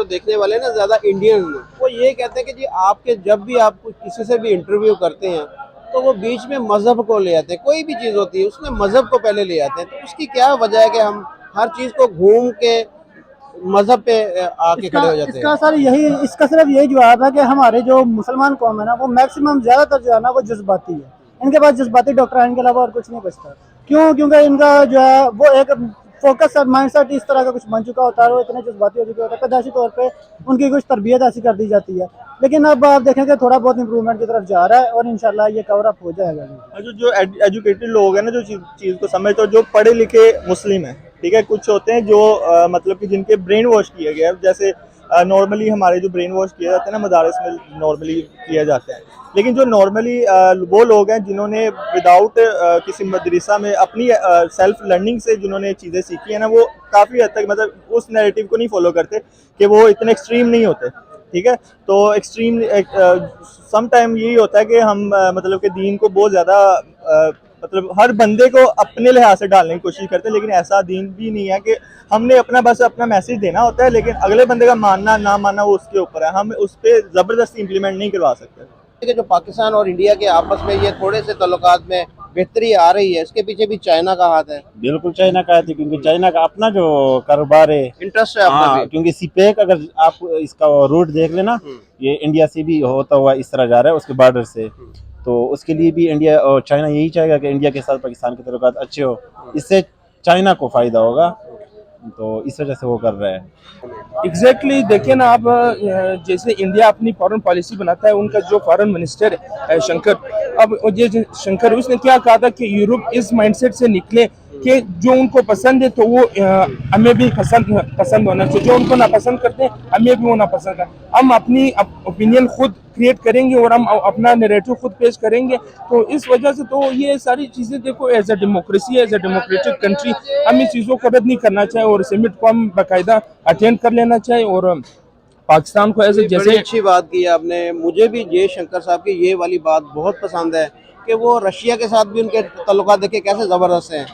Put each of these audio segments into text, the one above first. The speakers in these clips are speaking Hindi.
देखने वाले ना ज़्यादा इंडियन, वो ये कहते हैं कि जी आपके जब भी आप किसी से भी इंटरव्यू करते हैं तो वो बीच में मज़हब को ले आते हैं। कोई भी चीज़ होती है उसमें मज़हब को पहले ले आते हैं, तो उसकी क्या वजह है कि हम हर चीज़ को घूम के मज़हब पे आके इसका खड़े हो जाते इसका हैं? सर यही इसका सिर्फ यही जवाब है कि हमारे जो मुसलमान कौम है ना, वो मैक्सिमम ज्यादातर जो है ना वो जज्बाती है। इनके पास जज्बाती डॉक्टर है, इनके अलावा और कुछ नहीं बचता। क्यों? क्योंकि इनका जो है वो एक फोकस माइंडसेट इस तरह का कुछ बन चुका होता है, वो इतने जज्बाती हो चुके होते हैं, पैदाइशी तौर पे उनकी कुछ तरबियत ऐसी कर दी जाती है। लेकिन अब आप देखेंगे थोड़ा बहुत इंप्रूवमेंट की तरफ जा रहा है और इंशाल्लाह ये कवर अप हो जाएगा। जो जो एजुकेटेड लोग हैं ना, जो चीज़ को समझते हो, जो पढ़े लिखे मुस्लिम हैं, ठीक है, कुछ होते हैं जो मतलब कि जिनके ब्रेन वॉश किया गया है, जैसे नॉर्मली हमारे जो ब्रेन वॉश किया जाता है ना मदारस में नॉर्मली किया जाता है, लेकिन जो नॉर्मली वो लोग हैं जिन्होंने विदाउट किसी मदरसा में अपनी सेल्फ लर्निंग से जिन्होंने चीज़ें सीखी है ना, वो काफ़ी हद तक मतलब उस नैरेटिव को नहीं फॉलो करते कि वो इतने एक्सट्रीम नहीं होते, ठीक है। तो एक्सट्रीम सम टाइम यही होता है कि हम मतलब कि दीन को बहुत ज़्यादा मतलब हर बंदे को अपने लिहाज से डालने की कोशिश करते हैं, लेकिन ऐसा दीन भी नहीं है कि हमने अपना बस अपना मैसेज देना होता है, लेकिन अगले बंदे का मानना ना मानना वो उसके ऊपर है, हम उस पर ज़बरदस्ती इम्प्लीमेंट नहीं करवा सकते। कि जो पाकिस्तान और इंडिया के आपस में ये थोड़े से ताल्लुकात में बेहतरी आ रही है, इसके पीछे भी चाइना का हाथ है? बिल्कुल चाइना का है, क्योंकि चाइना का अपना जो कारोबार है। इंटरेस्ट है अपना हाँ, भी। क्योंकि सीपेक अगर आप इसका रूट देख लेना, ये इंडिया से भी होता हुआ इस तरह जा रहा है उसके बॉर्डर से, तो उसके लिए भी इंडिया और चाइना यही चाहेगा कि इंडिया के साथ पाकिस्तान के ताल्लुकात अच्छे हो, इससे चाइना को फायदा होगा, तो इस वजह से वो कर रहा है। एग्जैक्टली देखिए ना आप, जैसे इंडिया अपनी फॉरेन पॉलिसी बनाता है, उनका जो फॉरेन मिनिस्टर है शंकर, अब ये शंकर उसने क्या कहा था कि यूरोप इस माइंडसेट से निकले कि जो उनको पसंद है तो वो हमें भी पसंद होना चाहिए, जो उनको नापसंद करते हैं हमें भी वो नापसंद है। हम अपनी ओपिनियन खुद क्रिएट करेंगे और हम अपना नैरेटिव खुद पेश करेंगे, तो इस वजह से तो ये सारी चीज़ें देखो, as a democracy, as a democratic country हम इन चीज़ों को रद्द नहीं करना चाहिए और समिट को हम बाकायदा अटेंड कर लेना चाहिए। और पाकिस्तान को ऐसे बड़ी जैसे अच्छी बात की आपने। मुझे भी जयशंकर साहब की ये वाली बात बहुत पसंद है कि वो रशिया के साथ भी उनके ताल्लुकात देखिए कैसे ज़बरदस्त हैं,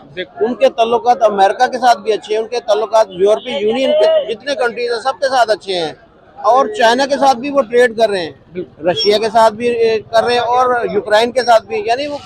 उनके ताल्लुकात अमेरिका के साथ भी अच्छे हैं, उनके ताल्लुकात यूरोपीय यूनियन के जितने कंट्रीज हैं सबके साथ अच्छे हैं, और चाइना के साथ भी वो ट्रेड कर रहे हैं, रशिया के साथ भी कर रहे हैं और यूक्रेन के साथ भी। यानी वो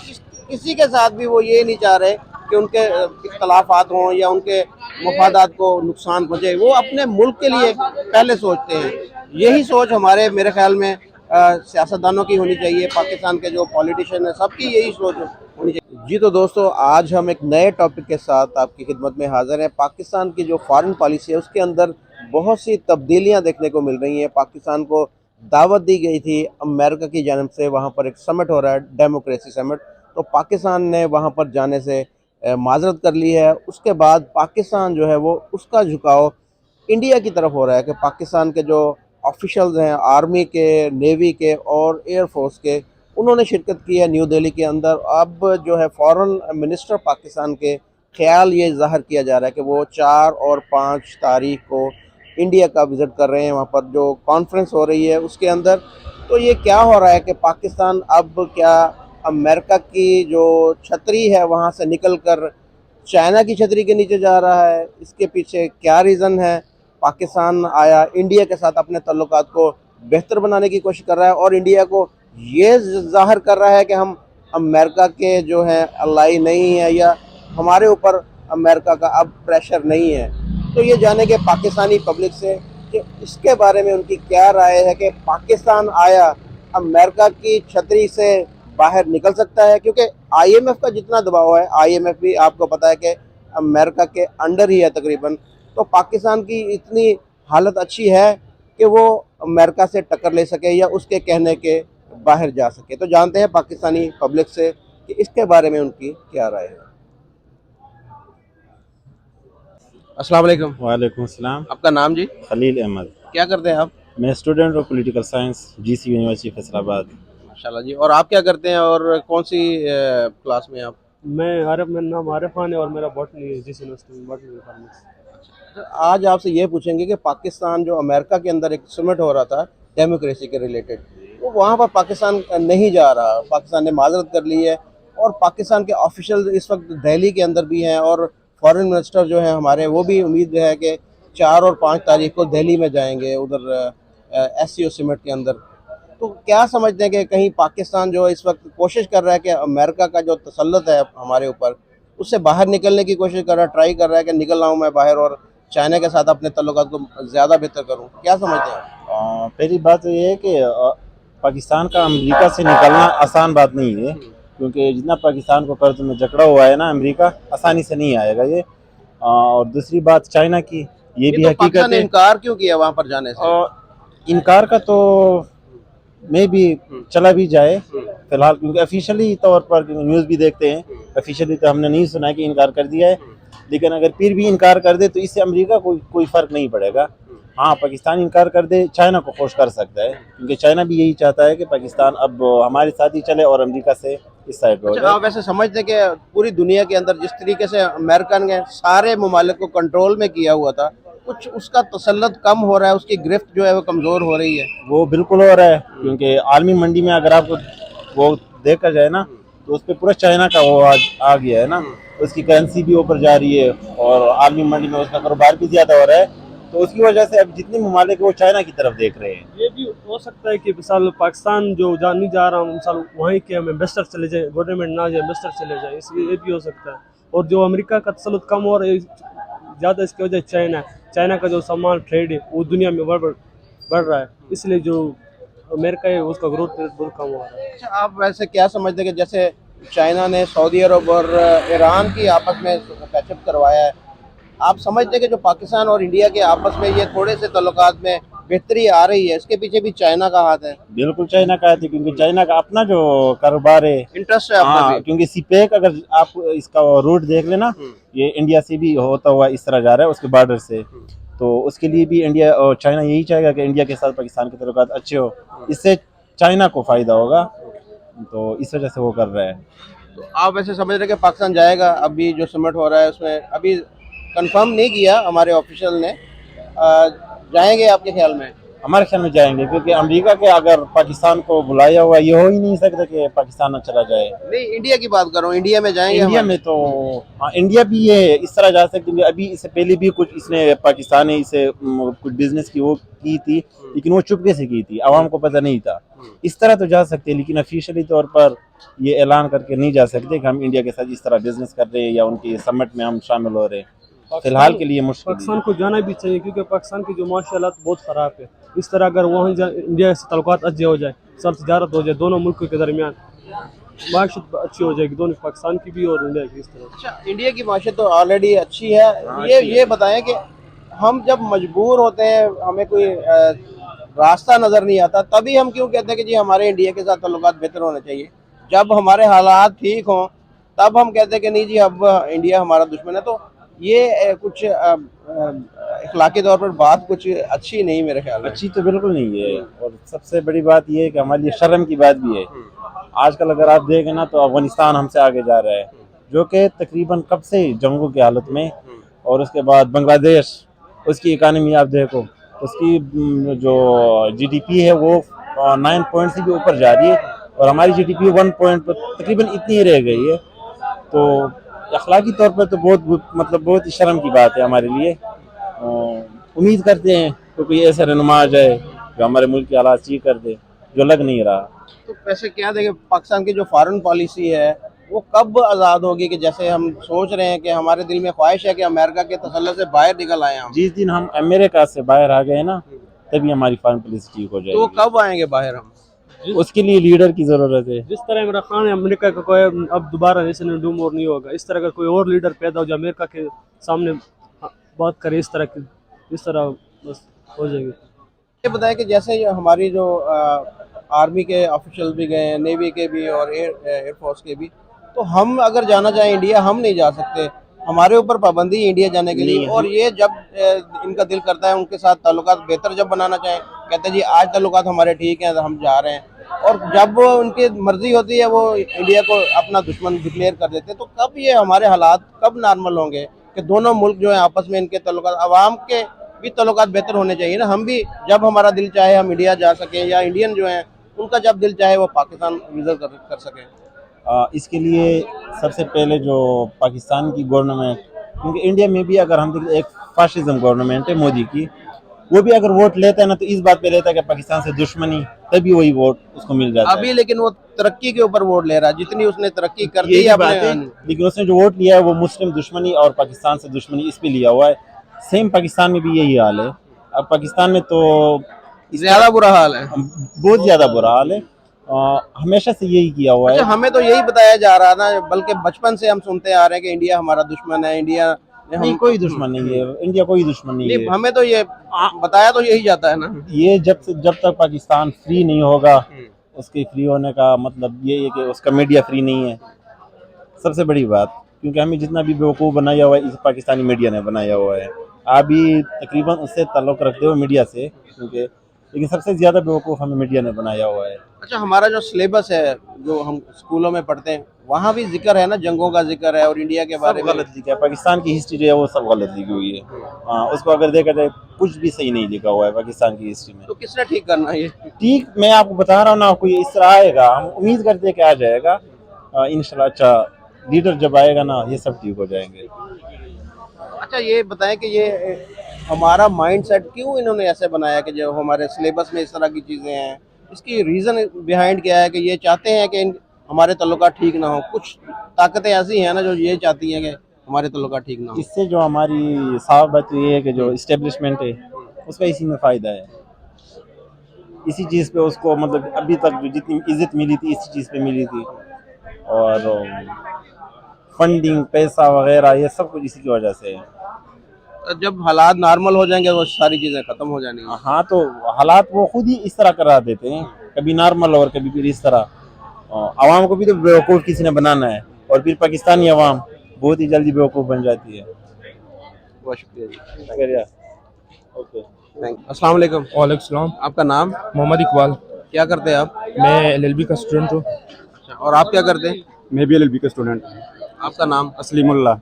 किसी के साथ भी वो ये नहीं चाह रहे कि उनके इख्तलाफात हों या उनके मफादात को नुकसान पहुँचे, वो अपने मुल्क के लिए पहले सोचते हैं। यही सोच हमारे मेरे ख्याल में सियासतदानों की होनी चाहिए, पाकिस्तान के जो पॉलिटिशियन है सबकी यही सोच होनी चाहिए। जी तो दोस्तों, आज हम एक नए टॉपिक के साथ आपकी खिदमत में हाजिर हैं। पाकिस्तान की जो फॉरेन पॉलिसी है उसके अंदर बहुत सी तब्दीलियां देखने को मिल रही हैं। पाकिस्तान को दावत दी गई थी अमेरिका की जानब से, वहाँ पर एक समिट हो रहा है, डेमोक्रेसी समिट, तो पाकिस्तान ने वहाँ पर जाने से माजरत कर ली है। उसके बाद पाकिस्तान जो है वो उसका झुकाव इंडिया की तरफ हो रहा है कि पाकिस्तान के जो ऑफिशियल्स हैं आर्मी के, नेवी के और एयरफोर्स के, उन्होंने शिरकत की है न्यू दिल्ली के अंदर। अब जो है फॉरेन मिनिस्टर पाकिस्तान के ख्याल ये ज़ाहिर किया जा रहा है कि वो 4 और 5 तारीख को इंडिया का विज़िट कर रहे हैं, वहाँ पर जो कॉन्फ्रेंस हो रही है उसके अंदर। तो ये क्या हो रहा है कि पाकिस्तान अब क्या अमेरिका की जो छतरी है वहाँ से निकल कर चाइना की छतरी के नीचे जा रहा है? इसके पीछे क्या रीज़न है? पाकिस्तान आया इंडिया के साथ अपने ताल्लुकात को बेहतर बनाने की कोशिश कर रहा है और इंडिया को ये ज़ाहिर कर रहा है कि हम अमेरिका के जो हैं अलाई नहीं है, या हमारे ऊपर अमेरिका का अब प्रेशर नहीं है। तो ये जाने के पाकिस्तानी पब्लिक से कि इसके बारे में उनकी क्या राय है कि पाकिस्तान आया अमेरिका की छतरी से बाहर निकल सकता है, क्योंकि आईएमएफ का जितना दबाव है, आईएमएफ भी आपको पता है कि अमेरिका के अंडर ही है तकरीबन, तो पाकिस्तान की इतनी हालत अच्छी है कि वो अमेरिका से टक्कर ले सके या उसके कहने के बाहर जा सके। तो जानते हैं पाकिस्तानी पब्लिक से कि इसके बारे में उनकी क्या राय है। अस्सलाम वालेकुम। वालेकुम सलाम। आपका नाम जी? खलील अहमद। क्या करते हैं आप? मैं student of political science, GC university Faisalabad. माशाल्लाह जी। और आप क्या करते हैं और कौन सी क्लास में आप? मेरा नाम आरिफ खान है और मेरा बॉटनी है, जिस यूनिवर्सिटी में बॉटनी डिपार्टमेंट। आज आपसे ये पूछेंगे कि पाकिस्तान जो अमेरिका के अंदर एक समिट हो रहा था डेमोक्रेसी के रिलेटेड, वो वहाँ पर पाकिस्तान नहीं जा रहा, पाकिस्तान ने माजरत कर ली है और पाकिस्तान के ऑफिशियल इस वक्त दिल्ली के अंदर भी हैं और फॉरेन मिनिस्टर जो हैं हमारे, वो भी उम्मीद है कि 4 और 5 तारीख को दिल्ली में जाएंगे उधर SCO समिट के अंदर। तो क्या समझते हैं कि कहीं पाकिस्तान जो इस वक्त कोशिश कर रहा है कि अमेरिका का जो तसल्लुत है हमारे ऊपर, उससे बाहर निकलने की कोशिश कर रहा है, ट्राई कर रहा है कि निकल रहा हूँ मैं बाहर और चाइना के साथ अपने तल्लुकात को ज़्यादा बेहतर करूँ, क्या समझते हैं? पहली बात तो ये है कि पाकिस्तान का अमेरिका से निकलना आसान बात नहीं है, क्योंकि जितना पाकिस्तान को कर्ज में जकड़ा हुआ है ना, अमेरिका आसानी से नहीं आएगा ये। और दूसरी बात चाइना की, ये भी तो हकीकत पाकिस्तान ने है। इनकार क्यों किया वहाँ पर जाने से? और इनकार का तो में भी चला भी जाए फिलहाल, क्योंकि ऑफिशियली तौर पर न्यूज़ भी देखते हैं, ऑफिशियली तो हमने नहीं सुना है कि इनकार कर दिया है, लेकिन अगर फिर भी इनकार कर दे तो इससे अमेरिका को कोई फ़र्क नहीं पड़ेगा। हाँ, पाकिस्तान इनकार कर दे, चाइना को खुश कर सकता है, क्योंकि चाइना भी यही चाहता है कि पाकिस्तान अब हमारे साथ ही चले और अमेरिका से इस साइड पे हो अच्छा, आप जाए। वैसे समझते हैं कि पूरी दुनिया के अंदर जिस तरीके से अमेरिका ने सारे ममालिक को कंट्रोल में किया हुआ था, कुछ उसका तसल्लुत कम हो रहा है, उसकी गिरफ्त जो है वो कमज़ोर हो रही है? वो बिल्कुल हो रहा है, क्योंकि आलमी मंडी में अगर आपको वो देखा जाए ना, तो उस पर पूरा चाइना का वो आ गया है ना, उसकी करेंसी भी ऊपर जा रही है और आलमी मंडी में उसका कारोबार भी ज़्यादा हो रहा है, तो उसकी वजह से अब जितने ममालिक वो चाइना की तरफ देख रहे हैं। ये भी हो सकता है कि मिसाल पाकिस्तान जो जा नहीं जा रहा हूँ, मिसाल वहीं के हम इन्वेस्टर चले जाए, गवर्नमेंट ना जाए, इन्वेस्टर चले जाए, इसलिए ये भी हो सकता है। और जो अमेरिका का तसल्लुत कम हो रहा है ज़्यादा, इसकी वजह चाइना का जो सामान ट्रेड है वो दुनिया में बढ़ रहा है, इसलिए जो अमेरिका है उसका ग्रोथ रेट बहुत कम हो रहा है। अच्छा, आप वैसे क्या समझते हैं कि जैसे चाइना ने सऊदी अरब और ईरान की आपस में पैचअप करवाया है, आप समझते हैं कि जो पाकिस्तान और इंडिया के आपस में ये थोड़े से तल्लुकात में बेहतरी आ रही है, इसके पीछे भी चाइना का हाथ है? बिल्कुल चाइना का है, क्योंकि चाइना का अपना जो कारोबार है, इंटरेस्ट है अपना हाँ, भी। क्योंकि सीपेक अगर आप इसका रूट देख लेना, ये इंडिया से भी होता हुआ इस तरह जा रहा है उसके बॉर्डर से, तो उसके लिए भी इंडिया और चाइना यही चाहेगा कि इंडिया के साथ पाकिस्तान के तल्लुकात अच्छे हो, इससे चाइना को फायदा होगा, तो इस वजह से वो कर रहा है। तो आप वैसे समझ रहे हैं कि पाकिस्तान जाएगा? अभी जो समिट हो रहा है उसमें अभी कंफर्म नहीं किया हमारे ऑफिशियल ने, जाएंगे आपके ख्याल में? हमारे ख्याल में जाएंगे, क्योंकि अमेरिका के अगर पाकिस्तान को बुलाया हुआ, ये हो ही नहीं सकता कि पाकिस्तान न चला जाए। नहीं, इंडिया की बात कर रहा हूँ, इंडिया में जाएंगे इंडिया हमारे? में तो हाँ, इंडिया भी ये इस तरह जा सकती है। अभी इससे पहले भी कुछ इसने पाकिस्तान ने इसे कुछ बिजनेस की वो की थी, लेकिन वो चुपके से की थी, आवाम को पता नहीं था। इस तरह तो जा सकते हैं, लेकिन ऑफिशियली तौर पर ये ऐलान करके नहीं जा सकते कि हम इंडिया के साथ इस तरह बिजनेस कर रहे हैं या उनकी समिट में हम शामिल हो रहे हैं। फिलहाल के लिए मुश्किल है। पाकिस्तान को जाना भी चाहिए, क्योंकि पाकिस्तान की जो माशी हालात बहुत ख़राब है। इस तरह अगर वहाँ इंडिया से तल्लुकात अच्छे हो जाए, सब तजारत हो जाए दोनों मुल्कों के दरमियान, माशत अच्छी हो जाएगी दोनों, पाकिस्तान की भी और इंडिया की। इस तरह अच्छा, इंडिया की माशत तो ऑलरेडी अच्छी है। ये बताएं कि हम जब मजबूर होते हैं, हमें कोई रास्ता नज़र नहीं आता, तभी हम क्यों कहते हैं कि जी हमारे इंडिया के साथ तल्लुकात बेहतर होने चाहिए? जब हमारे हालात ठीक हों तब हम कहते हैं कि नहीं जी अब इंडिया हमारा दुश्मन है। तो ये कुछ इखलाकी तौर पर बात कुछ अच्छी नहीं मेरे ख्याल में। अच्छी तो बिल्कुल नहीं है, और सबसे बड़ी बात ये है कि हमारे लिए शर्म की बात भी है। आजकल अगर आप देखें ना, तो अफगानिस्तान हमसे आगे जा रहा है, जो कि तकरीबन कब से जंगों की हालत में, और उसके बाद बांग्लादेश, उसकी इकानमी आप देखो, उसकी जो GDP है वो 9 पॉइंट से भी ऊपर जा रही है, और हमारी GDP 1 पॉइंट पर तकरीबन इतनी ही रह गई है। तो अखलाकी तौर पर तो बहुत ही शर्म की बात है हमारे लिए। उम्मीद करते हैं तो कोई ऐसा रहनुमा आ जाए जो हमारे मुल्क की हालात ठीक कर दे, जो लग नहीं रहा। तो वैसे क्या देखें, पाकिस्तान की जो फॉरेन पॉलिसी है वो कब आज़ाद होगी? कि जैसे हम सोच रहे हैं कि हमारे दिल में ख्वाहिश है कि अमेरिका के तसल्लुत से बाहर निकल आए हम, जिस दिन हम अमेरिका से बाहर आ गए ना, तभी हमारी फॉरेन पॉलिसी ठीक हो तो वो जाएगी। कब आएंगे बाहर हम? उसके लिए लीडर की जरूरत है। जिस तरह इमरान खान है, अमेरिका का कोई अब दोबारा नेशन डूम और नहीं होगा। इस तरह का कोई और लीडर पैदा हो जो अमेरिका के सामने बात करे, इस तरह बस हो जाएगी। ये बताएं कि जैसे ये हमारी जो आर्मी के ऑफिशियल भी गए हैं, नेवी के भी और एयरफोर्स के भी, तो हम अगर जाना चाहें इंडिया हम नहीं जा सकते, हमारे ऊपर पाबंदी है इंडिया जाने के लिए। और ये जब इनका दिल करता है उनके साथ ताल्लुकात बेहतर जब बनाना चाहें, कहते हैं जी आज ताल्लुकात हमारे ठीक हैं तो हम जा रहे हैं, और जब वो उनकी मर्जी होती है वो इंडिया को अपना दुश्मन डिक्लेयर कर देते हैं। तो कब ये हमारे हालात कब नॉर्मल होंगे कि दोनों मुल्क जो है आपस में इनके ताल्लुकात, आवाम के भी ताल्लुकात बेहतर होने चाहिए ना? हम भी जब हमारा दिल चाहे हम इंडिया जा सकें, या इंडियन जो हैं उनका जब दिल चाहे वो पाकिस्तान विजिट कर सकें। इसके लिए सबसे पहले जो पाकिस्तान की गवर्नमेंट क्योंकि इंडिया में भी अगर हम देखें एक फाशिज्म गवर्नमेंट है मोदी की, वो भी अगर वोट लेता है ना तो इस बात पे लेता है कि पाकिस्तान से दुश्मनी, तभी वही वोट उसको मिल जाता है। अभी लेकिन वो तरक्की के ऊपर वोट ले रहा है, जितनी उसने तरक्की कर दी यही है बात है, लेकिन उसने जो वोट लिया है वो मुस्लिम दुश्मनी और पाकिस्तान से दुश्मनी इस पे लिया हुआ है। सेम पाकिस्तान में भी यही हाल है। अब पाकिस्तान में तो ज्यादा बुरा हाल है। बहुत ज्यादा बुरा हाल है। हमेशा से यही किया हुआ है। अच्छा, हमें तो यही बताया जा रहा था, बल्कि बचपन से हम सुनते आ रहे हैं कि इंडिया हमारा दुश्मन है, इंडिया ने नहीं, कोई दुश्मन नहीं है इंडिया, कोई दुश्मन नहीं नहीं, है। हमें तो ये बताया तो यही जाता है ना। ये जब तक पाकिस्तान फ्री नहीं होगा, उसके फ्री होने का मतलब ये है कि उसका मीडिया फ्री नहीं है, सबसे बड़ी बात। क्योंकि हमें जितना भी बेवकूफ़ बनाया हुआ है इस पाकिस्तानी मीडिया ने बनाया हुआ है। आप भी तकरीबन उससे ताल्लुक़ रखते हो मीडिया से, क्योंकि लेकिन सबसे ज़्यादा बेवकूफ़ हमें मीडिया ने बनाया हुआ है। अच्छा, हमारा जो सिलेबस है जो हम स्कूलों में पढ़ते हैं वहाँ भी जिक्र है ना, जंगों का जिक्र है और इंडिया के बारे सब में गलत लिखा है, पाकिस्तान की हिस्ट्री जो है वो सब गलत लिखी हुई है। हाँ, उसको अगर देखा जाए कुछ भी सही नहीं लिखा हुआ है पाकिस्तान की हिस्ट्री में। तो किसने ठीक करना है ये? ठीक, मैं आपको बता रहा हूँ ना, आपको ये इस तरह आएगा, हम उम्मीद करते हैं कि आ जाएगा इंशाल्लाह। अच्छा लीडर जब आएगा ना, ये सब ठीक हो जाएंगे। अच्छा, ये बताएं कि ये हमारा माइंडसेट क्यों इन्होंने ऐसे बनाया कि जो हमारे सिलेबस में इस तरह की चीज़ें हैं, इसकी रीज़न बिहाइंड क्या है? कि ये चाहते हैं कि हमारे ताल्लुकात ठीक ना हो। कुछ ताकतें ऐसी हैं ना जो ये चाहती हैं कि हमारे ताल्लुकात ठीक ना हो। इससे जो हमारी साफ बात ये है कि जो इस्टेब्लिशमेंट है उसका इसी में फ़ायदा है। इसी चीज़ पे उसको मतलब अभी तक जो जितनी इज्जत मिली थी इसी चीज़ पे मिली थी, और फंडिंग, पैसा वगैरह ये सब कुछ इसी की वजह से है। तो जब हालात नॉर्मल हो जाएंगे वो सारी चीज़ें ख़त्म हो जानी हैं। हाँ, तो हालात वो खुद ही इस तरह करा देते हैं, कभी नॉर्मल और कभी फिर इस तरह। आवाम को भी तो बेवकूफ़ किसी ने बनाना है, और फिर पाकिस्तानी आवाम बहुत ही जल्दी बेवकूफ़ बन जाती है। बहुत शुक्रिया जी, शुक्रिया। Okay, thank you. अस्सलाम वालेकुम। वालेकुम। आपका नाम? मोहम्मद इकबाल। क्या करते हैं आप? मैं एलएलबी का स्टूडेंट हूँ। अच्छा, और आप क्या करते हैं? मैं भी एलएलबी का स्टूडेंट हूँ। आपका नाम? असलीमुल्ला।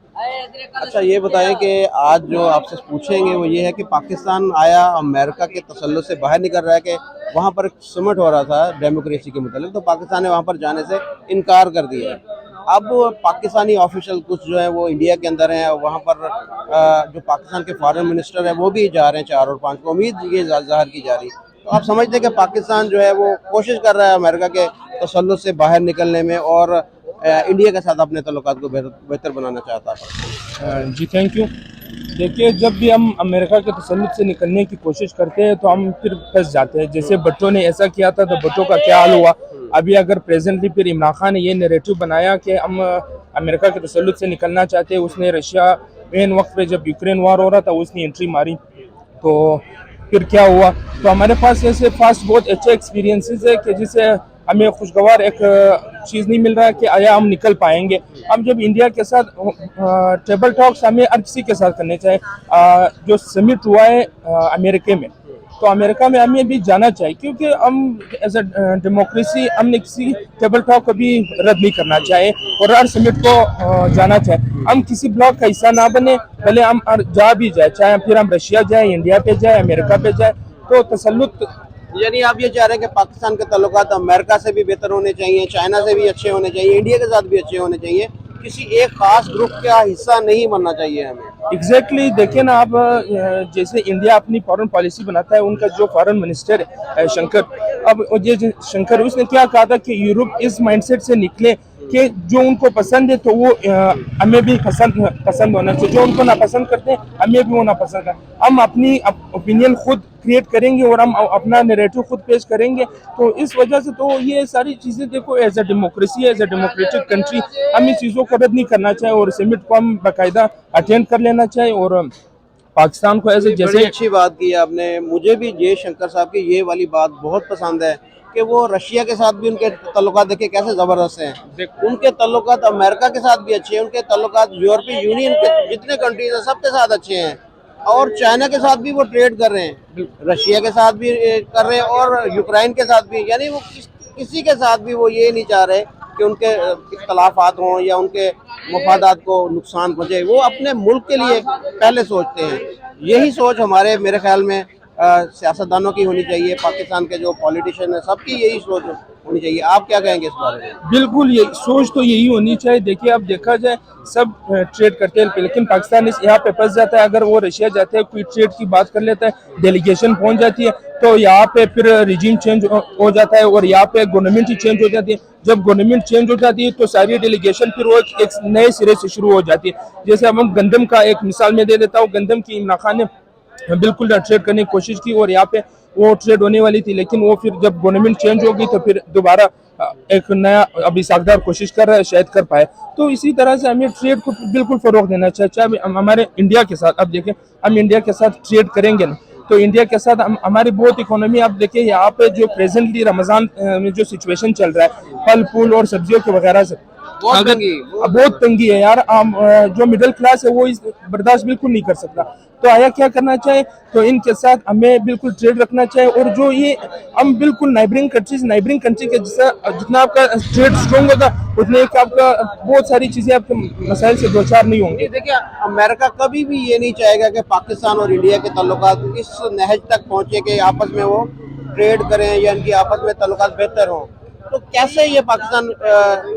अच्छा, ये बताएं कि आज जो आपसे पूछेंगे वो ये है कि पाकिस्तान आया अमेरिका के तसल्लुत से बाहर निकल रहा है कि वहाँ पर एक समिट हो रहा था डेमोक्रेसी के मुतालिक, तो पाकिस्तान ने वहाँ पर जाने से इनकार कर दिया है। अब पाकिस्तानी ऑफिशियल कुछ जो है वो इंडिया के अंदर हैं, वहाँ पर जो पाकिस्तान के फॉरेन मिनिस्टर है वो भी जा रहे हैं 4 और 5 को, उम्मीद ये ज़ाहिर की जा रही है। तो आप समझते हैं कि पाकिस्तान जो है वो कोशिश कर रहा है अमेरिका के तसल्लुत से बाहर निकलने में और इंडिया के साथ अपने ताल्लुकात को बेहतर बनाना चाहता है? जी थैंक यू। देखिए, जब भी हम अमेरिका के तसल्लुत से निकलने की कोशिश करते हैं तो हम फिर फंस जाते हैं। जैसे भुट्टो ने ऐसा किया था तो भुट्टो का क्या हाल हुआ। अभी अगर प्रेजेंटली फिर इमरान खान ने ये नैरेटिव बनाया कि हम अमेरिका के तसल्लुत से निकलना चाहते हैं, उसने रशिया मेन वक्त पे जब यूक्रेन वार हो रहा था उसने एंट्री मारी, तो फिर क्या हुआ। तो हमारे पास ऐसे फास्ट बहुत अच्छे एक्सपीरियंसेस है कि जिससे हमें खुशगवार एक चीज़ नहीं मिल रहा है कि आया हम निकल पाएंगे। हम जब इंडिया के साथ टेबल टॉक्स हमें हर किसी के साथ करने चाहिए। जो समिट हुआ है अमेरिका में, तो अमेरिका में हमें भी जाना चाहिए, क्योंकि हम एज अ डेमोक्रेसी हमने किसी टेबल टॉक को भी रद्द नहीं करना चाहिए और हर समिट को जाना चाहिए। हम किसी ब्लॉक का हिस्सा ना बने, भले हम जा भी जाए, चाहे फिर हम रशिया जाए, इंडिया पे जाए, अमेरिका पे जाए, तो तसल्लुत। यानी आप ये चाह रहे हैं कि पाकिस्तान के ताल्लुकात अमेरिका से भी बेहतर होने चाहिए, चाइना से भी अच्छे होने चाहिए, इंडिया के साथ भी अच्छे होने चाहिए, किसी एक खास ग्रुप का हिस्सा नहीं बनना चाहिए हमें? एग्जैक्टली देखिए ना आप, जैसे इंडिया अपनी फॉरेन पॉलिसी बनाता है, उनका जो फॉरेन मिनिस्टर है शंकर, अब ये शंकर उसने क्या कहा था कि यूरोप इस माइंडसेट से निकले कि जो उनको पसंद है तो वो हमें भी पसंद होना चाहिए, जो उनको नापसंद करते हैं हमें भी वो नापसंद है। हम अपनी ओपिनियन खुद क्रिएट करेंगे और हम अपना नैरेटिव खुद पेश करेंगे। तो इस वजह से तो ये सारी चीज़ें देखो, as a democracy, as a democratic country हम इन चीज़ों को रद्द नहीं करना चाहिए और समिट को हम बाकायदा अटेंड कर लेना चाहिए। और पाकिस्तान को ऐसे बड़ी जैसे अच्छी बात की आपने। मुझे भी जयशंकर साहब की ये वाली बात बहुत पसंद है कि वो रशिया के साथ भी उनके ताल्लुकात देखिए कैसे ज़बरदस्त हैं, उनके ताल्लुकात अमेरिका के साथ भी अच्छे हैं, उनके ताल्लुकात यूरोपीय यूनियन के जितने कंट्रीज हैं सबके साथ अच्छे हैं, और चाइना के साथ भी वो ट्रेड कर रहे हैं, रशिया के साथ भी कर रहे हैं और यूक्रेन के साथ भी। यानी वो किसी के साथ भी वो ये नहीं चाह रहे कि उनके इख्तलाफात हों या उनके मफादात को नुकसान पहुँचे, वो अपने मुल्क के लिए पहले सोचते हैं। यही सोच हमारे मेरे ख्याल में सियासतदानों की होनी चाहिए, पाकिस्तान के जो पॉलिटिशियन है सबकी यही सोच होनी चाहिए। आप क्या कहेंगे इस बारे में? बिल्कुल, ये सोच तो यही होनी चाहिए। देखिए अब देखा जाए सब ट्रेड करते हैं, लेकिन पाकिस्तान इस यहाँ पे फंस जाता है। अगर वो रशिया जाता है, कोई ट्रेड की बात कर लेता है, डेलीगेशन पहुंच जाती है, तो यहाँ पे फिर रिजीम चेंज हो जाता है और यहाँ पे गवर्नमेंट ही चेंज हो जाती है। जब गवर्नमेंट चेंज हो जाती है तो सारी डेलीगेशन फिर वो एक नए सिरे से शुरू हो जाती है। जैसे अब हम गंदम का एक मिसाल में दे देता हूँ, गंदम की इमरान खान ने बिल्कुल ट्रेड करने की कोशिश की और यहाँ पे वो ट्रेड होने वाली थी, लेकिन वो फिर जब गवर्नमेंट चेंज होगी तो फिर दोबारा एक नया अभी सागदार कोशिश कर रहा है, शायद कर पाए। तो इसी तरह से हमें ट्रेड को बिल्कुल फरोग देना चाहिए। चाहे हमारे इंडिया के साथ, अब देखें हम इंडिया के साथ ट्रेड करेंगे ना, तो इंडिया के साथ हमारी बहुत इकोनॉमी, आप देखिए यहाँ पे जो प्रेजेंटली रमजान में जो सिचुएशन चल रहा है, फल फूल और सब्जियों के वगैरह से बहुत तंगी है यार। जो मिडिल क्लास है वो इस बर्दाश्त बिल्कुल नहीं कर सकता। तो आया क्या करना चाहिए, तो इनके साथ हमें बिल्कुल ट्रेड रखना चाहिए। और जो ये हम बिल्कुल नाइबरिंग कंट्री के जितना आपका ट्रेड स्ट्रॉन्ग होगा, उतने का आपका बहुत सारी चीजें आपके मसाइल से दो चार नहीं होंगे। देखिए, अमेरिका कभी भी ये नहीं चाहेगा कि पाकिस्तान और इंडिया के ताल्लुकात इस नहज तक पहुंचे कि आपस में वो ट्रेड करें या इनकी आपस में ताल्लुकात बेहतर हों। तो कैसे ये पाकिस्तान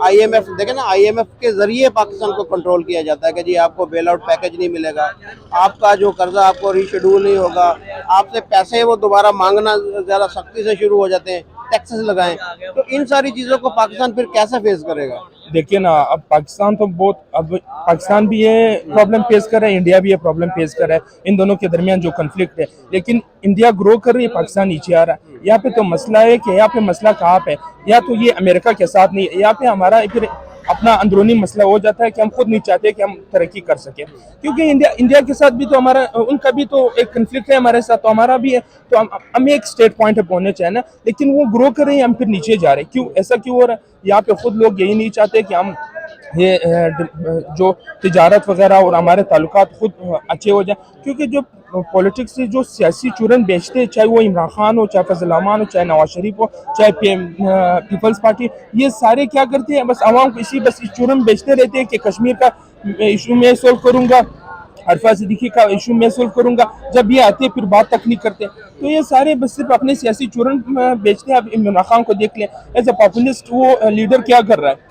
IMF, देखें ना, IMF के जरिए पाकिस्तान को कंट्रोल किया जाता है कि जी आपको बेल आउट पैकेज नहीं मिलेगा, आपका जो कर्जा आपको रीशेड्यूल नहीं होगा, आपसे पैसे वो दोबारा मांगना ज़्यादा सख्ती से शुरू हो जाते हैं, टैक्सेस लगाएं। तो इन सारी चीज़ों को पाकिस्तान फिर कैसे फेस करेगा? देखिए ना, अब पाकिस्तान तो बहुत, अब पाकिस्तान भी ये प्रॉब्लम फेस कर रहा है, इंडिया भी ये प्रॉब्लम फेस कर रहा है, इन दोनों के दरमियान जो कन्फ्लिक्ट है। लेकिन इंडिया ग्रो कर रही है, पाकिस्तान नीचे आ रहा है। यहाँ पे तो मसला है कि यहाँ पे मसला कहाँ पे, या तो ये अमेरिका के साथ नहीं है, यहाँ पे हमारा फिर अपना अंदरूनी मसला हो जाता है कि हम खुद नहीं चाहते कि हम तरक्की कर सके। क्योंकि इंडिया के साथ भी तो हमारा, उनका भी तो एक कन्फ्लिक्ट है हमारे साथ, तो हमारा भी है। तो हम एक स्टेट पॉइंट पे पहुंचने चाहिए ना, लेकिन वो ग्रो कर रहे हैं, हम फिर नीचे जा रहे हैं। क्यों, ऐसा क्यों हो रहा है? यहाँ पे खुद लोग यही नहीं चाहते कि हम ये जो तिजारत वगैरह और हमारे ताल्लुकात खुद अच्छे हो जाए। क्योंकि जो पॉलिटिक्स से जो सियासी चूरन बेचते हैं, चाहे वो इमरान खान हो, चाहे फजल रहमान हो, चाहे नवाज शरीफ हो, चाहे पीपल्स पार्टी, ये सारे क्या करते हैं, बस आवाम को बस इस चूरन बेचते रहते हैं कि कश्मीर का इशू मैं सोल्व करूंगा, अरफा सिद्दीकी का इशू मैं सोल्व करूंगा। जब ये आते फिर बात तक नहीं करते। तो ये सारे बस सिर्फ अपने सियासी चूरन बेचते हैं। अब इमरान खान को देख लें, एज ए पॉपुलिस्ट वो लीडर क्या कर रहा है,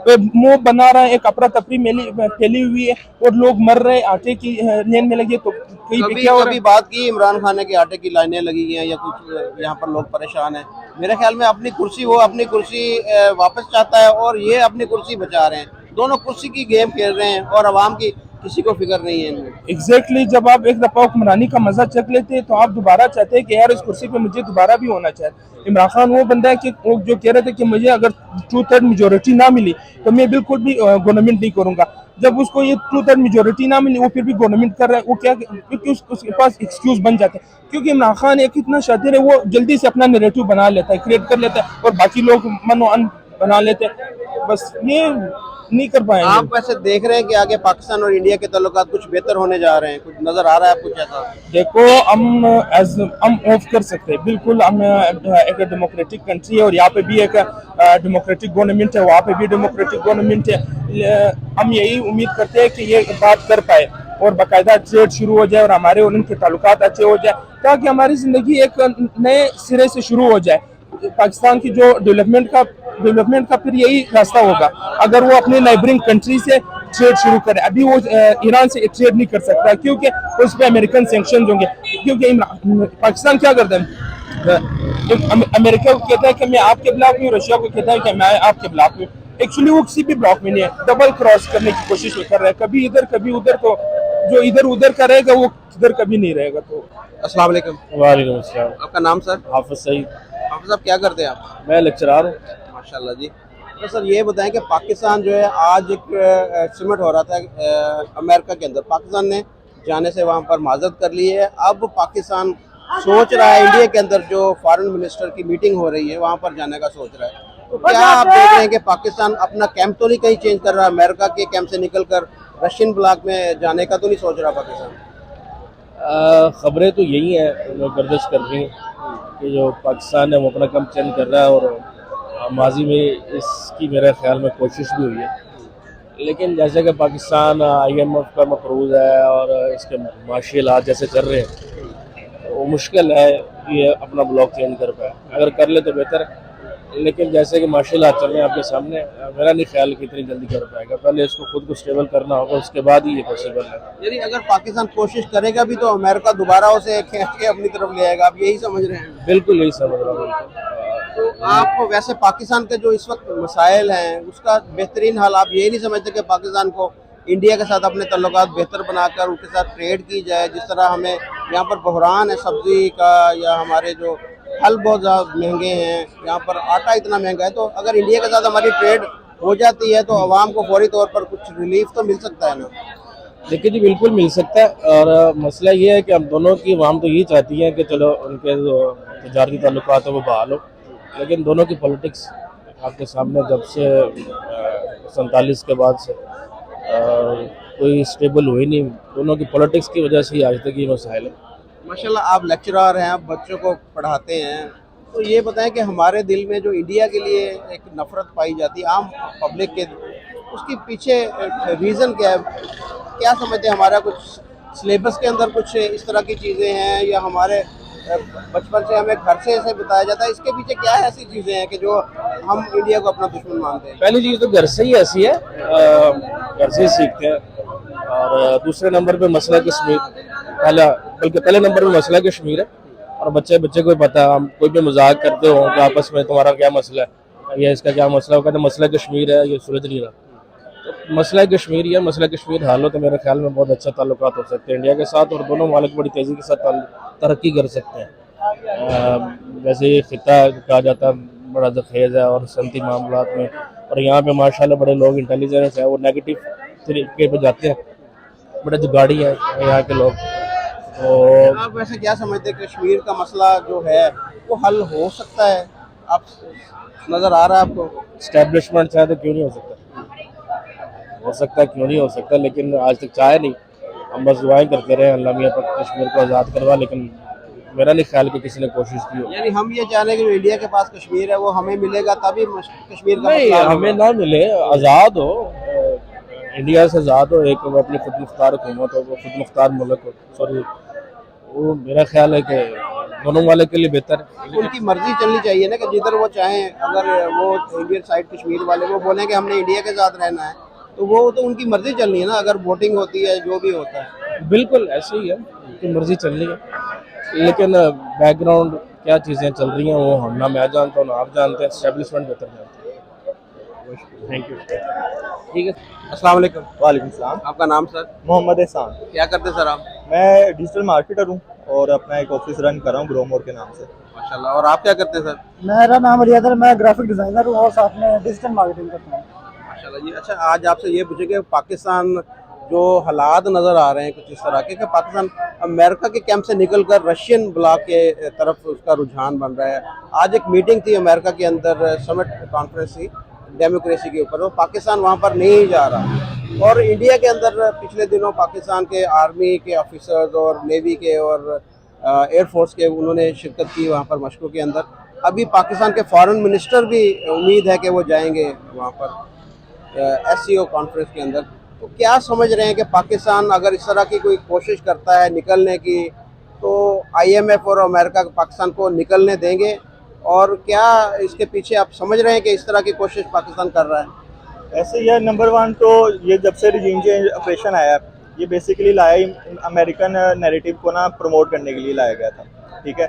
मुंह बना रहा है, एक अफरा तफरी फैली हुई है और लोग मर रहे हैं, आटे की लेन में लगे। तो कभी बात की इमरान खान ने कि आटे की लाइनें लगी हैं या कुछ, यहाँ पर लोग परेशान हैं। मेरे ख्याल में अपनी कुर्सी, वो अपनी कुर्सी वापस चाहता है और ये अपनी कुर्सी बचा रहे हैं। दोनों कुर्सी की गेम खेल रहे हैं और अवाम की किसी को फिक्र नहीं है इनमें। एग्जैक्टली, जब आप एक दफा हुक्मरानी का मजा चख लेते हैं तो आप दोबारा चाहते हैं कि यार इस कुर्सी पे मुझे दोबारा भी होना चाहिए। इमरान खान वो बंदा है कि वो जो कह रहे थे कि मुझे अगर 2/3 मेजोरिटी ना मिली तो मैं बिल्कुल भी गवर्नमेंट नहीं करूंगा। जब उसको ये 2/3 मेजोरिटी ना मिली, वो फिर भी गवर्नमेंट कर रहा है। वो क्या, क्योंकि उसके पास एक्सक्यूज बन जाते हैं। क्योंकि इमरान खान एक इतना शातिर है, वो जल्दी से अपना नैरेटिव बना लेता है, क्रिएट कर लेता है और बाकी लोग मनो अन बना लेते हैं। बस ये नहीं कर पाएंगे। आप वैसे देख रहे हैं कि आगे पाकिस्तान और इंडिया के ताल्लुकात कुछ बेहतर होने जा रहे हैं, कुछ नजर आ रहा है आपको कैसा? देखो, हम ऑफ कर सकते हैं बिल्कुल। हम एक डेमोक्रेटिक कंट्री है और यहाँ पे भी एक डेमोक्रेटिक गवर्नमेंट है, वहाँ पे भी डेमोक्रेटिक गवर्नमेंट है। हम यही उम्मीद करते हैं कि ये बात कर पाए और बाकायदा ट्रेड शुरू हो जाए और हमारे और उनके ताल्लुकात अच्छे हो जाए, ताकि हमारी जिंदगी एक नए सिरे से शुरू हो जाए। पाकिस्तान की जो डेवलपमेंट का फिर यही रास्ता होगा अगर वो अपने नाइबरिंग कंट्री से ट्रेड शुरू करे। अभी वो ईरान से ट्रेड नहीं कर सकता क्योंकि उस पर अमेरिकन सैंक्शन होंगे। क्योंकि पाकिस्तान क्या करता है, अमेरिका को कहता है कि मैं आपके ब्लॉक में हूँ, रशिया को कहता है कि मैं आपके ब्लॉक में। एक्चुअली वो किसी भी ब्लॉक में नहीं है, डबल क्रॉस करने की कोशिश कर रहा है, कभी इधर कभी उधर। तो जो इधर उधर का रहेगा वो इधर कभी नहीं रहेगा। तो अस्सलाम वालेकुम। वालेकुम अस्सलाम। आपका नाम सर? हाफिज सईद। हाफिज साहब क्या करते हैं आप? मैं लेक्चरर हूँ। माशाल्लाह जी। तो सर ये बताएं कि पाकिस्तान जो है आज एक समिट हो रहा था अमेरिका के अंदर, पाकिस्तान ने जाने से वहाँ पर माजरत कर ली है। अब पाकिस्तान सोच रहा है इंडिया के अंदर जो फॉरेन मिनिस्टर की मीटिंग हो रही है वहाँ पर जाने का सोच रहा है। तो क्या आप देख रहे हैं कि पाकिस्तान अपना कैंप तो नहीं कहीं चेंज कर रहा, अमेरिका के कैंप से निकलकर रशियन ब्लॉक में जाने का तो नहीं सोच रहा पाकिस्तान? खबरें तो यही हैं, जो गर्दिश कर रही हैं कि जो पाकिस्तान है वो अपना कैंप चेंज कर रहा है और माजी में इसकी मेरे ख्याल में कोशिश भी हुई है। लेकिन जैसे कि पाकिस्तान IMF का मकरूज है और इसके माशी हालात जैसे चल रहे हैं, वो मुश्किल है कि ये अपना ब्लॉक चेंज कर पाए। अगर कर ले तो बेहतर है। लेकिन जैसे कि माशाल्लाह चल रहे हैं आपके सामने, मेरा नहीं ख्याल कि इतनी जल्दी कर पाएगा। पहले इसको खुद को स्टेबल करना होगा, उसके बाद ही ये पॉसिबल है। यानी अगर पाकिस्तान कोशिश करेगा भी तो अमेरिका दोबारा उसे खींच के अपनी तरफ ले आएगा, आप यही समझ रहे हैं? बिल्कुल यही समझ रहा हूँ। तो आप वैसे पाकिस्तान के जो इस वक्त मसाइल हैं उसका बेहतरीन हल आप यही नहीं समझते कि पाकिस्तान को इंडिया के साथ अपने तल्लुकात बेहतर बनाकर उनके साथ ट्रेड की जाए? जिस तरह हमें यहाँ पर बहरान है सब्जी का, या हमारे जो फल बहुत ज़्यादा महंगे हैं, यहाँ पर आटा इतना महंगा है, तो अगर इंडिया के साथ हमारी ट्रेड हो जाती है तो आवाम को फौरी तौर पर कुछ रिलीफ तो मिल सकता है ना? देखिए जी, बिल्कुल मिल सकता है। और मसला ये है कि हम दोनों की आवाम तो यही चाहती है कि चलो उनके जो तजारती ताल्लुकात है वो बहाल हो, लेकिन दोनों की पॉलिटिक्स आपके सामने जब से 47 के बाद से कोई स्टेबल हुई नहीं। दोनों की पॉलिटिक्स की वजह से ही आज तक ये मसाइल है। माशाल्लाह आप लेक्चरर हैं, आप बच्चों को पढ़ाते हैं, तो ये बताएं कि हमारे दिल में जो इंडिया के लिए एक नफ़रत पाई जाती है आम पब्लिक के, उसके पीछे रीज़न क्या है? क्या समझते हैं? हमारा कुछ सिलेबस के अंदर कुछ इस तरह की चीज़ें हैं, या हमारे बचपन से हमें घर से ऐसे बताया जाता है? इसके पीछे क्या ऐसी चीज़ें हैं कि जो हम इंडिया को अपना दुश्मन मानते हैं? पहली चीज़ तो घर से ही ऐसी है, घर से ही सीखते हैं। और दूसरे नंबर पे मसला कश्मीर, पहले नंबर पे मसला कश्मीर है। और बच्चे को भी पता है, हम कोई भी मजाक करते हो कि आपस में तुम्हारा क्या मसला है या इसका क्या मसला हो, कहते मसला कश्मीर है, ये सुलझ नहीं रहा। तो मसला कश्मीर या मसला कश्मीर हाल हो तो मेरे ख्याल में बहुत अच्छा ताल्लुकात हो सकते हैं इंडिया के साथ, और दोनों मालिक बड़ी तेज़ी के साथ तरक्की कर सकते हैं। वैसे ही खिता कहा जाता है बड़ा जखेज़ है और सनती मामलात में, और यहाँ पे माशाल्लाह बड़े लोग इंटेलिजेंस है, वो नेगेटिव तरीके पे जाते हैं, बड़े जुगाड़ी हैं यहाँ के लोग। तो आप वैसे क्या समझते हैं कश्मीर का मसला जो है वो हल हो सकता है? आप नज़र आ रहा है आपको? इस्टेब्लिशमेंट चाहे तो क्यों नहीं हो सकता, हो सकता है, क्यों नहीं हो सकता, लेकिन आज तक चाहे नहीं। हम बस दुआएं करते रहे अल्लाह मियां पर कश्मीर को आज़ाद करवा, लेकिन मेरा नहीं ख्याल कि किसी ने कोशिश की हो। यानी हम ये चाह रहे हैं कि जो इंडिया के पास कश्मीर है वो हमें मिलेगा तभी कश्मीर का नहीं, मसला हमें होगा। ना मिले, आज़ाद हो, इंडिया से आज़ाद हो, एक वो अपनी खुद मुख्तार हुकूमत हो, वो खुद मुख्तार मुल्क हो, सॉरी, वो मेरा ख्याल है कि दोनों वाले के लिए बेहतर है। उनकी मर्जी चलनी चाहिए ना कि जिधर वो चाहें। अगर वो इंडियन साइड कश्मीर वाले वो बोलें कि हमने इंडिया के साथ रहना है तो वो तो उनकी मर्जी चलनी है ना, अगर वोटिंग होती है जो भी होता है। बिल्कुल ऐसे ही है, उनकी मर्जी चलनी है, लेकिन बैकग्राउंड क्या चीज़ें चल रही हैं वो हम ना मैं जानता हूँ ना आप जानते हैं, एस्टेब्लिशमेंट बेहतर जानते हैं। Thank you. ठीक है, अस्सलाम वालेकुम। वालेकुम सलाम। आपका नाम सर? मोहम्मद एहसान। क्या करते हैं सर आप? मैं डिजिटल मार्केटर हूँ और अपना एक ऑफिस रन कर रहा हूँ ग्रोमोर के नाम से। माशाल्लाह। और आप क्या करते हैं सर? मेरा नाम रियादर, मैं ग्राफिक डिज़ाइनर हूँ और साथ में डिजिटल मार्केटिंग करता हूँ। माशाल्लाह जी। अच्छा, आज आपसे ये पूछे कि पाकिस्तान जो हालात नज़र आ रहे हैं कुछ इस तरह के कि पाकिस्तान अमेरिका के कैंप से निकलकर रशियन ब्लॉक के तरफ उसका रुझान बन रहा है। आज एक मीटिंग थी अमेरिका के अंदर, समिट कॉन्फ्रेंस थी डेमोक्रेसी के ऊपर, वो पाकिस्तान वहाँ पर नहीं जा रहा। और इंडिया के अंदर पिछले दिनों पाकिस्तान के आर्मी के ऑफिसर्स और नेवी के और एयरफोर्स के उन्होंने शिरकत की वहाँ पर मशकों के अंदर। अभी पाकिस्तान के फॉरेन मिनिस्टर भी उम्मीद है कि वो जाएंगे वहाँ पर SCO कॉन्फ्रेंस के अंदर। तो क्या समझ रहे हैं कि पाकिस्तान अगर इस तरह की कोई कोशिश करता है निकलने की तो IMF और अमेरिका पाकिस्तान को निकलने देंगे? और क्या इसके पीछे आप समझ रहे हैं कि इस तरह की कोशिश पाकिस्तान कर रहा है? ऐसे ही है। नंबर वन तो ये जब से रिजीम चेंज ऑपरेशन आया, ये बेसिकली लाया अमेरिकन नैरेटिव को ना प्रमोट करने के लिए लाया गया था। ठीक है,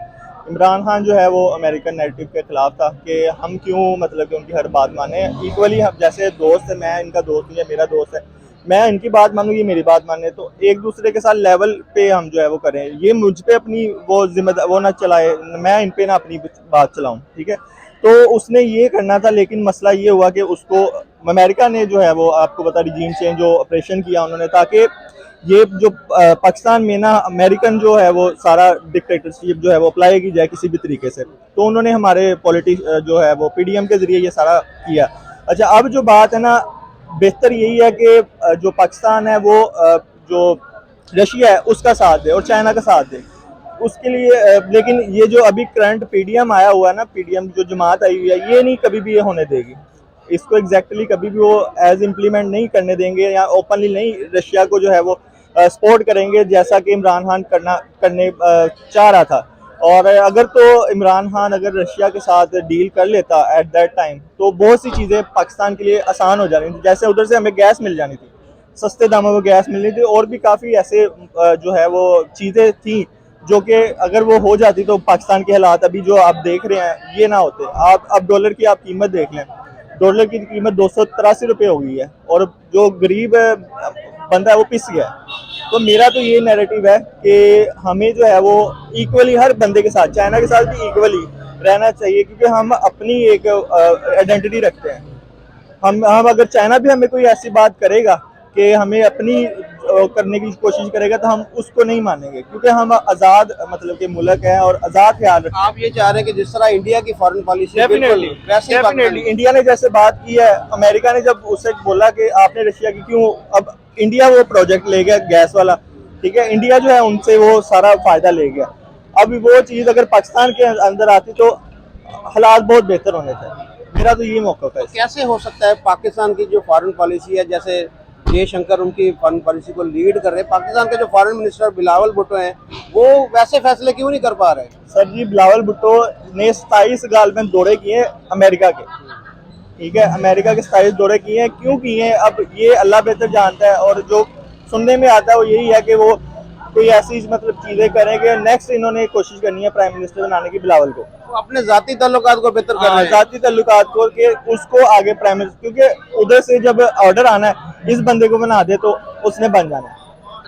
इमरान खान जो है वो अमेरिकन नैरेटिव के खिलाफ था कि हम क्यों मतलब कि उनकी हर बात माने। इक्वली हम जैसे दोस्त है, मैं इनका दोस्त हूँ या मेरा दोस्त है, मैं इनकी बात मानूँ ये मेरी बात माने, तो एक दूसरे के साथ लेवल पे हम जो है वो करें। ये मुझ पे अपनी वो जिम्मेदार वो ना चलाए, मैं इन पे ना अपनी बात चलाऊँ। ठीक है, तो उसने ये करना था, लेकिन मसला ये हुआ कि उसको अमेरिका ने जो है वो आपको पता रिजीम चेंज जो ऑपरेशन किया उन्होंने, ताकि ये जो पाकिस्तान में ना अमेरिकन जो है वो सारा डिक्टेटरशिप जो है वो अप्लाई की जाए किसी भी तरीके से। तो उन्होंने हमारे पॉलिटिक्स जो है वो PDM के जरिए ये सारा किया। अच्छा, अब जो बात है ना, बेहतर यही है कि जो पाकिस्तान है वो जो रशिया है उसका साथ दे और चाइना का साथ दे उसके लिए। लेकिन ये जो अभी करंट PDM आया हुआ है ना, PDM जो जमात आई हुई है, ये नहीं कभी भी ये होने देगी। इसको एग्जैक्टली कभी भी वो एज इम्प्लीमेंट नहीं करने देंगे या ओपनली नहीं रशिया को जो है वो सपोर्ट करेंगे जैसा कि इमरान खान करने चाह रहा था। और अगर तो इमरान खान अगर रशिया के साथ डील कर लेता एट दैट टाइम तो बहुत सी चीज़ें पाकिस्तान के लिए आसान हो जानी थी। जैसे उधर से हमें गैस मिल जानी थी, सस्ते दामों में गैस मिलनी थी, और भी काफ़ी ऐसे जो है वो चीज़ें थी जो कि अगर वो हो जाती तो पाकिस्तान के हालात अभी जो आप देख रहे हैं ये ना होते। आप अब डॉलर की आप कीमत देख लें, डॉलर की कीमत 283 रुपये हो गई है और जो गरीब बंदा है वो पिस गया है। तो मेरा तो ये नैरेटिव है कि हमें जो है वो इक्वली हर बंदे के साथ, चाइना के साथ भी इक्वली रहना चाहिए, क्योंकि हम अपनी एक आइडेंटिटी रखते हैं। हम अगर चाइना भी हमें कोई ऐसी बात करेगा कि हमें अपनी करने की कोशिश करेगा तो हम उसको नहीं मानेंगे, क्योंकि हम आज़ाद मतलब के मुल्क हैं और आज़ाद ख्याल रखते हैं। आप ये चाह रहे हैं कि जिस तरह इंडिया की फॉरेन पॉलिसी डेफिनेटली वैसे ही डेफिनेटली इंडिया ने जैसे बात की है, अमेरिका ने जब उससे बोला कि आपने रशिया की क्यों, अब इंडिया वो प्रोजेक्ट ले गया गैस वाला, ठीक है, इंडिया जो है उनसे वो सारा फायदा ले गया। अब वो चीज़ अगर पाकिस्तान के अंदर आती तो हालात बहुत बेहतर होने थे। मेरा तो ये मौक़िफ़ है। कैसे हो सकता है पाकिस्तान की जो फॉरेन पॉलिसी है, जैसे जयशंकर उनकी फॉरेन पॉलिसी को लीड कर रहे हैं, पाकिस्तान के जो फॉरेन मिनिस्टर बिलावल भुट्टो हैं वो वैसे फैसले क्यों नहीं कर पा रहे? सर जी, बिलावल भुट्टो ने 27 गालबंद दौरे किए हैं अमेरिका के, ठीक है, अमेरिका के 27 दौरे किए हैं। क्यों किए हैं अब ये अल्लाह बेहतर जानता है, और जो सुनने में आता है वो यही है कि वो कोई ऐसी मतलब चीज़ें करेंगे। नेक्स्ट इन्होंने कोशिश करनी है प्राइम मिनिस्टर बनाने की बिलावल को, वो अपने जाती ताल्लुकात को बेहतर कर रहे हैं। जाती ताल्लुकात को कि उसको आगे प्राइम मिनिस्टर, क्योंकि उधर से जब ऑर्डर आना है इस बंदे को बना दे तो उसने बन जाना है।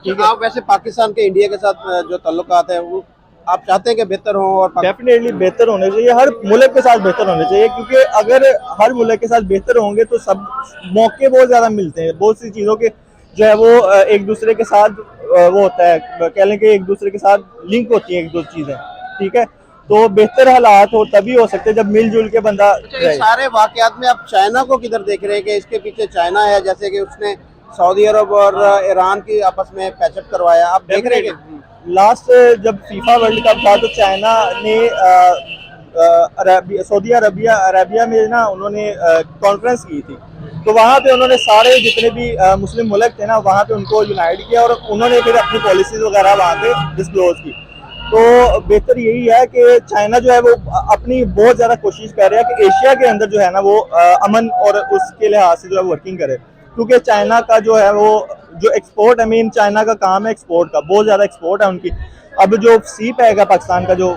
ठीक है, आप वैसे पाकिस्तान के इंडिया के साथ जो ताल्लुकात है वो आप चाहते हैं कि बेहतर हो? और डेफिनेटली बेहतर होने चाहिए, हर मुल्क के साथ बेहतर होने चाहिए, क्योंकि अगर हर मुल्क के साथ बेहतर होंगे तो सब मौके बहुत ज़्यादा मिलते हैं, बहुत सी चीज़ों के जो है वो एक दूसरे के साथ वो होता है, कह लें कि एक दूसरे के साथ लिंक होती है एक दो चीज़ें, ठीक है, तो बेहतर हालात हो तभी हो सकते हैं जब मिलजुल के बंदा ये सारे वाकयात में आप चाइना को किधर देख रहे हैं कि इसके पीछे चाइना है, जैसे कि उसने सऊदी अरब और ईरान की आपस में पैचअप करवाया, आप देख रहे हैं कि लास्ट जब फीफा वर्ल्ड कप था तो चाइना ने सऊदी अरबिया में ना उन्होंने कॉन्फ्रेंस की थी, तो वहाँ पे उन्होंने सारे जितने भी मुस्लिम मुल्क थे ना वहाँ पे उनको यूनाइट किया और उन्होंने फिर अपनी पॉलिसीज वगैरह वहाँ पे डिस्क्लोज की। तो बेहतर यही है कि चाइना जो है वो अपनी बहुत ज़्यादा कोशिश कर रहा है कि एशिया के अंदर जो है ना वो अमन और उसके लिहाज से जो है वर्किंग करे, क्योंकि चाइना का जो है वो जो एक्सपोर्ट, आई मीन चाइना का काम है एक्सपोर्ट का, बहुत ज़्यादा एक्सपोर्ट है उनकी। अब जो सी पैक है पाकिस्तान का जो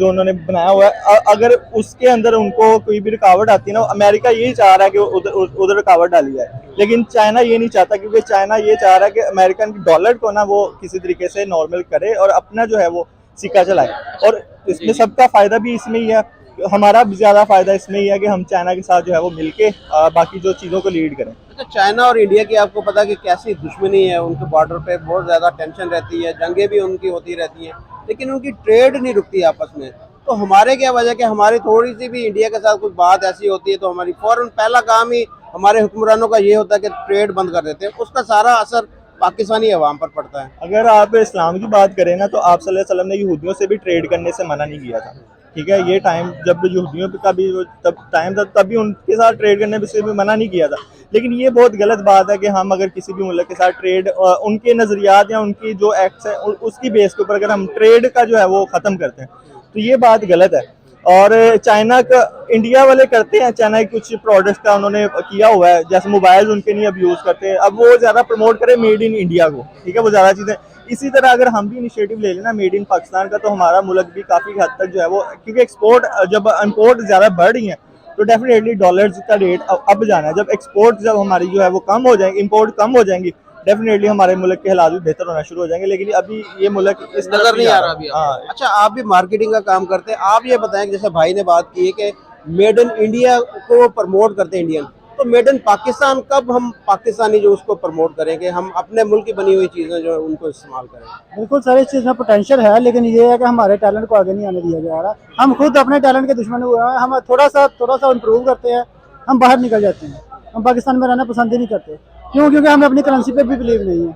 उन्होंने बनाया हुआ है, अगर उसके अंदर उनको कोई भी रुकावट आती है ना, अमेरिका यही चाह रहा है कि उधर रुकावट डाली जाए, लेकिन चाइना ये नहीं चाहता, क्योंकि चाइना ये चाह रहा है कि अमेरिकन डॉलर को ना वो किसी तरीके से नॉर्मल करे और अपना जो है वो सिक्का चलाए, और इसमें सबका फ़ायदा भी इसमें ही है, हमारा भी ज़्यादा फ़ायदा इसमें ही है कि हम चाइना के साथ जो है वो मिलके बाकी जो चीज़ों को लीड करें। तो चाइना और इंडिया की आपको पता कि कैसी दुश्मनी है, उनके बॉर्डर पे बहुत ज़्यादा टेंशन रहती है, जंगें भी उनकी होती रहती हैं, लेकिन उनकी ट्रेड नहीं रुकती आपस में। तो हमारे क्या वजह कि हमारी थोड़ी सी भी इंडिया के साथ कुछ बात ऐसी होती है तो हमारी फौरन पहला काम ही हमारे हुक्मरानों का ये होता है कि ट्रेड बंद कर देते हैं, उसका सारा असर पाकिस्तानी अवाम पर पड़ता है। अगर आप इस्लाम की बात करें ना तो आप सल्लल्लाहु अलैहि वसल्लम ने यहूदियों से भी ट्रेड करने से मना नहीं किया था, ठीक है, ये टाइम जब यहूदियों का भी तब टाइम था तभी उनके साथ ट्रेड करने से भी मना नहीं किया था। लेकिन ये बहुत गलत बात है कि हम अगर किसी भी मुल्क के साथ ट्रेड उनके नज़रियात या उनकी जो एक्ट्स हैं उसकी बेस के ऊपर अगर हम ट्रेड का जो है वो ख़त्म करते हैं तो ये बात गलत है। और चाइना का इंडिया वाले करते हैं, चाइना के कुछ प्रोडक्ट्स का उन्होंने किया हुआ है, जैसे मोबाइल उनके नहीं अब यूज़ करते हैं, अब वो ज़्यादा प्रमोट करें मेड इन इंडिया को, ठीक है, वो ज़्यादा चीज़ें। इसी तरह अगर हम भी इनिशिएटिव ले लेना मेड इन पाकिस्तान का तो हमारा मुल्क भी काफ़ी हद तक जो है वो, क्योंकि एक्सपोर्ट जब इम्पोर्ट ज़्यादा बढ़ रही है तो डेफिनेटली डॉलर्स का रेट अब जाना है, जब एक्सपोर्ट जब हमारी जो है वो कम हो जाएंगी, इम्पोर्ट कम हो जाएंगी, डेफिनेटली हमारे मुल्क के हालात भी बेहतर होना शुरू हो जाएंगे। लेकिन अभी ये मुल्क इस नजर नहीं आ रहा अभी। हाँ। अच्छा, आप भी मार्केटिंग का काम करते हैं, आप ये बताएं जैसे भाई ने बात की है कि मेड इन इंडिया को प्रमोट करते हैं इंडियन, तो मेड इन पाकिस्तान कब हम पाकिस्तानी जो उसको प्रमोट करेंगे, हम अपने मुल्क की बनी हुई चीज़ें जो उनको इस्तेमाल करें? बिल्कुल सर, इस चीज़ में पोटेंशियल है, लेकिन ये है कि हमारे टैलेंट को आगे नहीं आने दिया जा रहा। हम खुद अपने टैलेंट के दुश्मन हुए हैं, हम थोड़ा सा इम्प्रूव करते हैं, हम बाहर निकल जाते हैं, हम पाकिस्तान में रहना पसंद ही नहीं करते। क्यों? क्योंकि हमें अपनी करेंसी पे भी बिलीव नहीं है।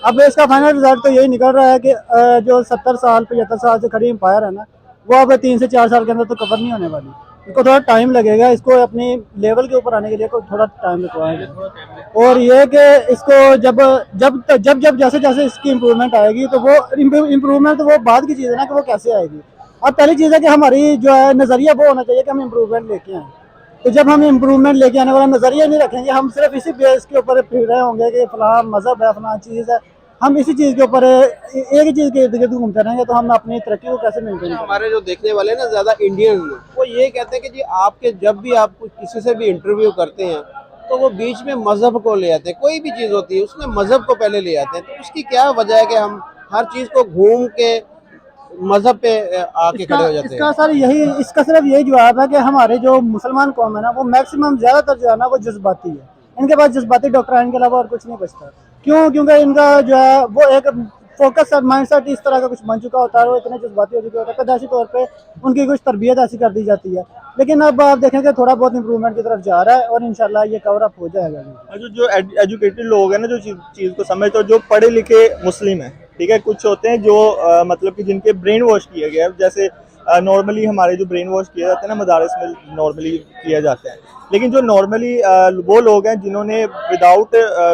अब इसका फाइनल रिजल्ट तो यही निकल रहा है कि जो 70 साल 75 साल से खड़ी एम्पायर है ना, वो अब 3 से 4 साल के अंदर तो कवर नहीं होने वाली। इसको थोड़ा टाइम लगेगा, इसको अपनी लेवल के ऊपर आने के लिए थोड़ा टाइम लगवाएगा। और ये कि इसको जब जैसे जैसे इसकी इम्प्रूवमेंट आएगी तो वो इम्प्रूवमेंट तो वो बाद की चीज़ है ना कि वो कैसे आएगी। अब पहली चीज़ है कि हमारी जो है नज़रिया वो होना चाहिए कि हम इम्प्रूवमेंट लेके आए। तो जब हम इम्प्रूवमेंट लेके आने वाला नज़रिया नहीं रखेंगे, हम सिर्फ इसी बेस के ऊपर फिर रहे होंगे कि फलां मज़हब है, फलां चीज़ है, हम इसी चीज़ के ऊपर एक ही चीज़ के इर्द गिर्द घूमते रहेंगे तो हम अपनी तरक्की को कैसे मेंटेन करेंगे। हमारे जो देखने वाले ना ज्यादा इंडियन, वो ये कहते हैं कि जी आपके जब भी आप किसी से भी इंटरव्यू करते हैं तो वो बीच में मजहब को ले आते हैं, कोई भी चीज होती है उसमें मजहब को पहले ले आते हैं। तो उसकी क्या वजह है कि हम हर चीज को घूम के मजहब पे आके खड़े हो जाते हैं? इसका सर यही, इसका सिर्फ यही जवाब है कि हमारे जो मुसलमान कौम है ना, वो मैक्सिमम ज्यादातर जो है ना वो जज्बाती है। इनके पास जज्बाती डॉक्टर के अलावा और कुछ नहीं बचता। क्यों? क्योंकि इनका जो है वो एक फोकस माइंडसेट इस तरह का कुछ बन चुका होता है, वो इतने जज्बाती हो चुके होते हैं, पैदाइशी तौर पे उनकी कुछ तरबियत ऐसी कर दी जाती है। लेकिन अब आप देखेंगे थोड़ा बहुत इंप्रूवमेंट की तरफ जा रहा है और इंशाल्लाह ये कवर अप हो जाएगा। जो एजुकेटेड लोग हैं ना, जो चीज़ को समझते हैं, जो पढ़े लिखे मुस्लिम हैं, ठीक है, कुछ होते हैं जो मतलब कि जिनके ब्रेन वॉश किया गया है, जैसे नॉर्मली हमारे जो ब्रेन वॉश किया जाता है ना मदारस में नॉर्मली किया जाता है, लेकिन जो नॉर्मली वो लोग हैं जिन्होंने विदाउट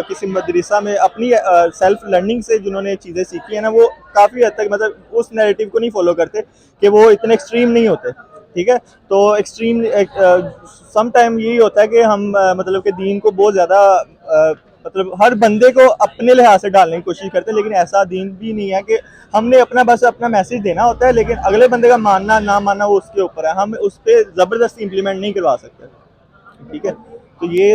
किसी मदरसा में अपनी सेल्फ लर्निंग से जिन्होंने चीज़ें सीखी है ना, वो काफ़ी हद तक मतलब उस नैरेटिव को नहीं फॉलो करते कि वो इतने एक्सट्रीम नहीं होते, ठीक है। तो एक्सट्रीम सम टाइम यही होता है कि हम मतलब कि दीन को बहुत ज़्यादा मतलब हर बंदे को अपने लिहाज से डालने की कोशिश करते हैं, लेकिन ऐसा दीन भी नहीं है कि हमने अपना बस अपना मैसेज देना होता है, लेकिन अगले बंदे का मानना ना मानना वो उसके ऊपर है, हम उस पर ज़बरदस्ती इम्प्लीमेंट नहीं करवा सकते, ठीक है। तो ये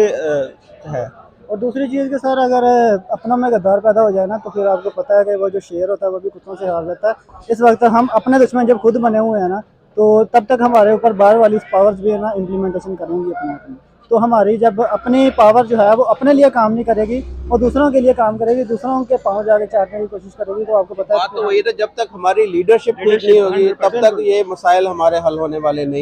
है। और दूसरी चीज़ कि सर अगर अपनों में गद्दार पैदा हो जाए ना, तो फिर आपको पता है कि वो जो शेर होता है वो भी कुत्तों से हार जाता है। इस वक्त हम अपने दुश्मन जब खुद बने हुए हैं ना, तो तब तक हमारे ऊपर बाहर वाली पावर्स भी है ना इम्प्लीमेंटेशन करेंगी अपनी। तो हमारी जब अपनी पावर जो है वो अपने लिए काम नहीं करेगी और दूसरों के लिए काम करेगी, दूसरों के पाँव जाके चाटने की कोशिश करेगी, तो आपको पता है बात तो वही है, जब तक हमारी लीडरशिप ठीक नहीं होगी तब तक ये मसाइल हमारे हल होने वाले नहीं।